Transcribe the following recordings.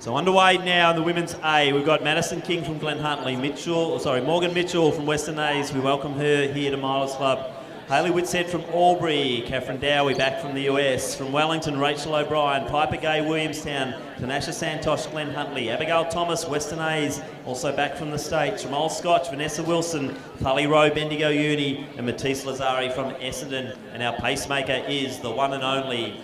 So underway now in the women's A, we've got Madison King from Glen Huntly, Morgan Mitchell from Western A's. We welcome her here to Milers Club. Hayley Whitshead from Albury, Catherine Dowie back from the US. From Wellington, Rachel O'Brien, Piper Gay, Williamstown, Tanasha Santosh, Glen Huntly, Abigail Thomas, Western A's, also back from the States. From Old Scotch, Vanessa Wilson, Tully Rowe, Bendigo Uni, and Matisse Lazari from Essendon. And our pacemaker is the one and only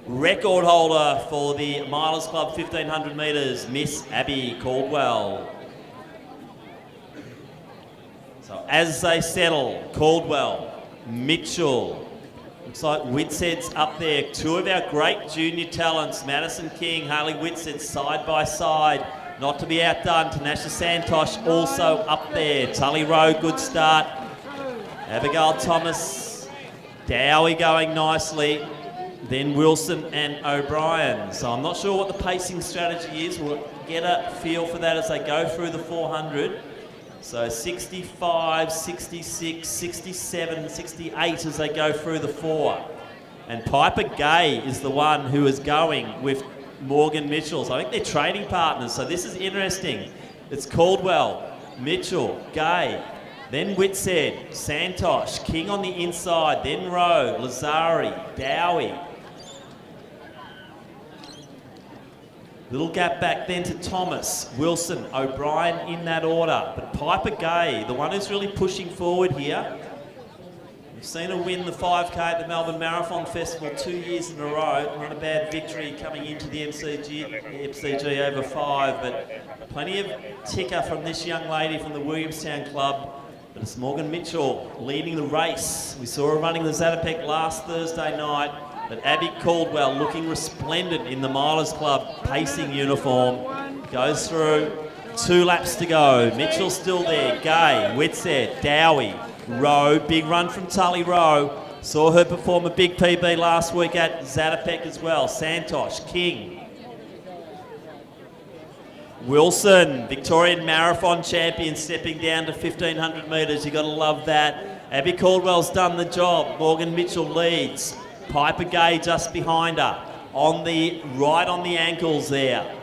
record holder for the Milers Club 1500 metres, Miss Abby Caldwell. So as they settle, Caldwell, Mitchell, looks like Whitshead's up there. Two of our great junior talents, Madison King, Hayley Whitshead, side by side. Not to be outdone, Tanasha Santosh also up there. Tully Rowe, good start. Abigail Thomas, Dowie going nicely. Then Wilson and O'Brien. So I'm not sure what the pacing strategy is. We'll get a feel for that as they go through the 400. So 65, 66, 67, 68 as they go through the 4. And Piper Gay is the one who is going with Morgan Mitchell. So I think they're trading partners. So this is interesting. It's Caldwell, Mitchell, Gay, then Whitshead, Santosh, King on the inside, then Rowe, Lazari, Dowie. Little gap back then to Thomas, Wilson, O'Brien in that order. But Piper Gay, the one who's really pushing forward here. We've seen her win the 5K at the Melbourne Marathon Festival 2 years in a row. Not a bad victory coming into the MCG over 5, but plenty of ticker from this young lady from the Williamstown Club. But it's Morgan Mitchell leading the race. We saw her running the Zatopek last Thursday night. But Abby Caldwell looking resplendent in the Milers Club pacing uniform. Goes through 2 laps to go. Mitchell still there. Gay, Whitshead, Dowie, Rowe. Big run from Tully Rowe. Saw her perform a big PB last week at Zatopek as well. Santosh, King. Wilson, Victorian Marathon champion, stepping down to 1500 metres. You've got to love that. Abby Caldwell's done the job. Morgan Mitchell leads. Piper Gay just behind her, right on the ankles there.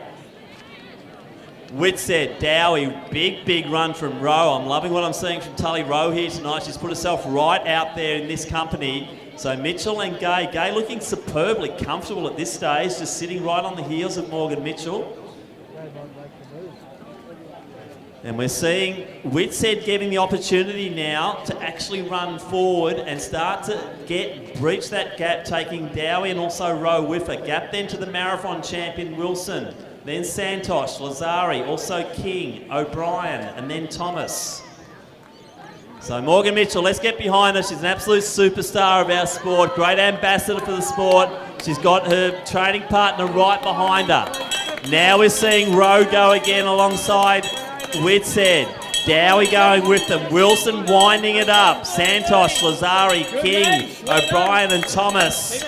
Whitshead, Dowie, big run from Rowe. I'm loving what I'm seeing from Tully Rowe here tonight. She's put herself right out there in this company. So Mitchell and Gay looking superbly comfortable at this stage, just sitting right on the heels of Morgan Mitchell. And we're seeing Whitshead getting the opportunity now to actually run forward and start to breach that gap, taking Dowie and also Rowe with her. Gap then to the marathon champion Wilson, then Santosh, Lazari, also King, O'Brien, and then Thomas. So Morgan Mitchell, let's get behind her. She's an absolute superstar of our sport, great ambassador for the sport. She's got her training partner right behind her. Now we're seeing Rowe go again alongside Whitshead, Dowie going with them, Wilson winding it up, Santosh, Lazari, King, O'Brien and Thomas.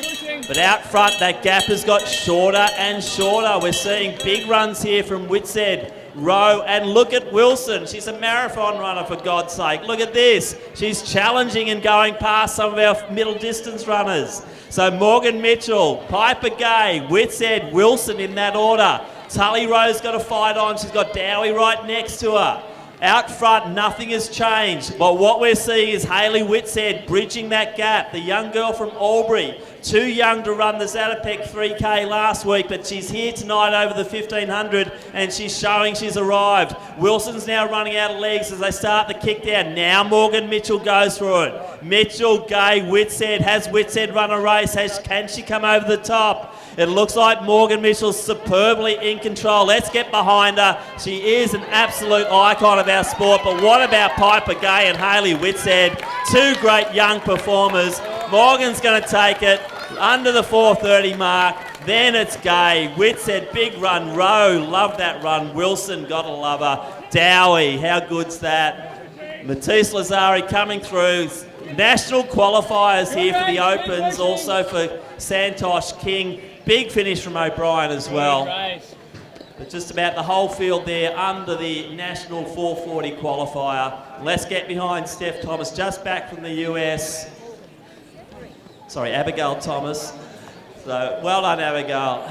But out front, that gap has got shorter and shorter. We're seeing big runs here from Whitshead, Rowe, and look at Wilson. She's a marathon runner, for God's sake. Look at this. She's challenging and going past some of our middle distance runners. So Morgan Mitchell, Piper Gay, Whitshead, Wilson in that order. Tully Rowe's got a fight on. She's got Dowie right next to her. Out front, nothing has changed. But what we're seeing is Hayley Whitshead bridging that gap. The young girl from Albury, too young to run the Zatopek 3K last week, but she's here tonight over the 1500 and she's showing she's arrived. Wilson's now running out of legs as they start the kick down. Now Morgan Mitchell goes through it. Mitchell, Gay, Whitshead. Has Whitshead run a race? Can she come over the top? It looks like Morgan Mitchell's superbly in control. Let's get behind her. She is an absolute icon of our sport. But what about Piper Gay and Hayley Whitshead? Two great young performers. Morgan's going to take it under the 4:30 mark. Then it's Gay. Whitshead, big run. Rowe, love that run. Wilson, gotta love her. Dowie, how good's that? Matisse Lazari coming through. National qualifiers here for the Opens, also for Santosh, King. Big finish from O'Brien as well. But just about the whole field there under the national 440 qualifier. Let's get behind Steph Thomas, just back from the US. Sorry, Abigail Thomas. So well done, Abigail.